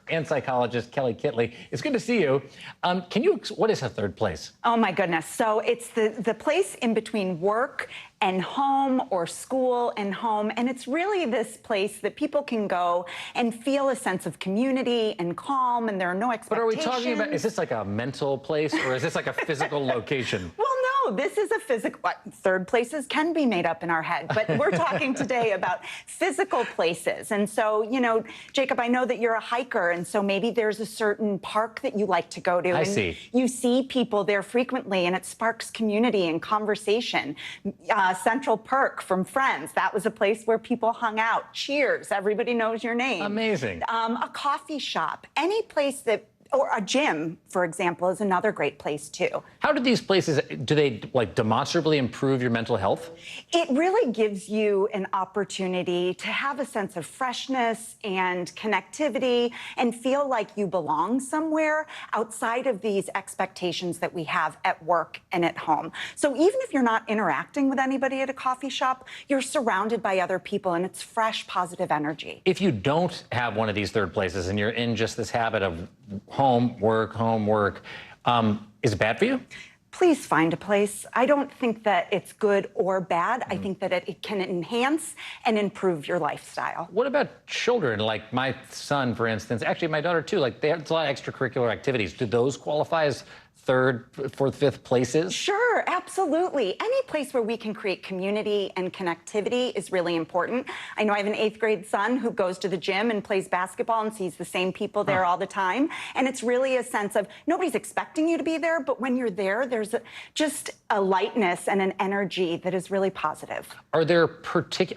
and psychologist Kelly Kitley. It's good to see you. What is a third place? Oh my goodness. So it's the place in between work and home, or school and home. And it's really this place that people can go and feel a sense of community and calm, and there are no expectations. But are we talking about, is this like a mental place, or is this like a physical location? Well, no, this is a physical, third places can be made up in our head, but we're talking today about physical places. And so, you know, Jacob, I know that you're a hiker, and so maybe there's a certain park that you like to go to. I and see. You see people there frequently, and it sparks community and conversation. Central Perk from Friends, that was a place where people hung out. Cheers, everybody knows your name. Amazing. A coffee shop, any place that, or a gym, for example, is another great place too. How do these places, do they like demonstrably improve your mental health? It really gives you an opportunity to have a sense of freshness and connectivity and feel like you belong somewhere outside of these expectations that we have at work and at home. So even if you're not interacting with anybody at a coffee shop, you're surrounded by other people, and it's fresh, positive energy. If you don't have one of these third places and you're in just this habit of home, work, is it bad for you? Please find a place. I don't think that it's good or bad. I think that it can enhance and improve your lifestyle. What about children? Like my son, for instance, actually my daughter too, like there's a lot of extracurricular activities. Do those qualify as third, fourth, fifth places? Sure, absolutely. Any place where we can create community and connectivity is really important. I know I have an 8th grade son who goes to the gym and plays basketball and sees the same people there all the time. And it's really a sense of nobody's expecting you to be there, but when you're there, there's just a lightness and an energy that is really positive. Are there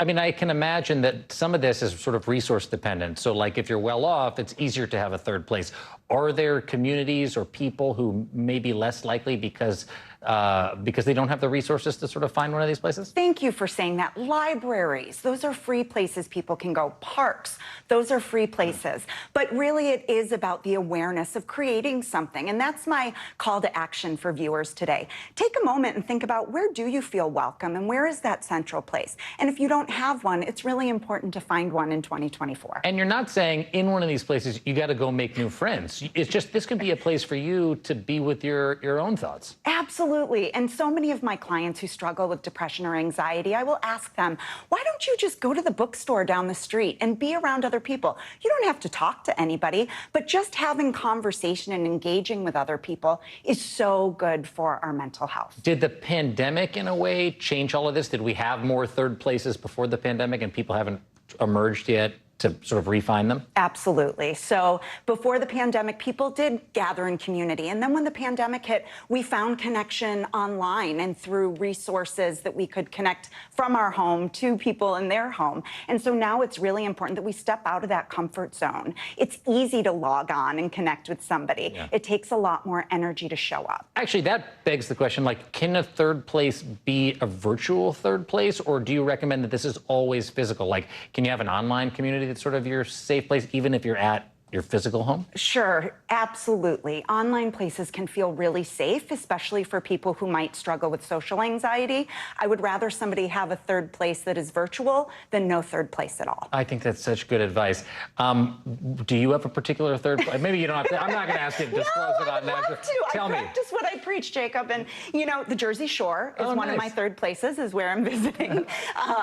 I mean, I can imagine that some of this is sort of resource dependent. So like if you're well off, it's easier to have a third place. Are there communities or people who may be less likely because they don't have the resources to sort of find one of these places? Thank you for saying that. Libraries, those are free places people can go. Parks, those are free places. But really it is about the awareness of creating something. And that's my call to action for viewers today. Take a moment and think about, where do you feel welcome and where is that central place? And if you don't have one, it's really important to find one in 2024. And you're not saying in one of these places you got to go make new friends. It's just, this could be a place for you to be with your own thoughts. Absolutely. And so many of my clients who struggle with depression or anxiety, I will ask them, why don't you just go to the bookstore down the street and be around other people? You don't have to talk to anybody, but just having conversation and engaging with other people is so good for our mental health. Did the pandemic, in a way, change all of this? Did we have more third places before the pandemic and people haven't emerged yet to sort of refine them? Absolutely. So before the pandemic, people did gather in community. And then when the pandemic hit, we found connection online and through resources that we could connect from our home to people in their home. And so now it's really important that we step out of that comfort zone. It's easy to log on and connect with somebody. Yeah. It takes a lot more energy to show up. Actually, that begs the question, like, can a third place be a virtual third place, or do you recommend that this is always physical? Like, can you have an online community that's sort of your safe place, even if you're at your physical home? Sure, absolutely. Online places can feel really safe, especially for people who might struggle with social anxiety. I would rather somebody have a third place that is virtual than no third place at all. I think that's such good advice. Do you have a particular third place? Maybe you don't have to. I'm not going to ask you to disclose it on that. Tell me. I practice what I preach, Jacob. And, you know, the Jersey Shore is one of my nice. third places, is where I'm visiting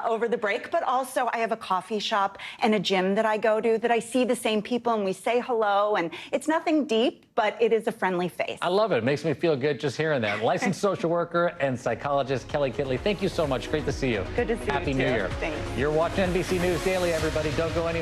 over the break. But also I have a coffee shop and a gym that I go to that I see the same people and we say hello, and it's nothing deep, but it is a friendly face. I love it. It makes me feel good just hearing that. Licensed social worker and psychologist Kelly Kitley, thank you so much. Great to see you. Good to see you. Happy New Year. Thanks. You're watching NBC News Daily, everybody. Don't go anywhere.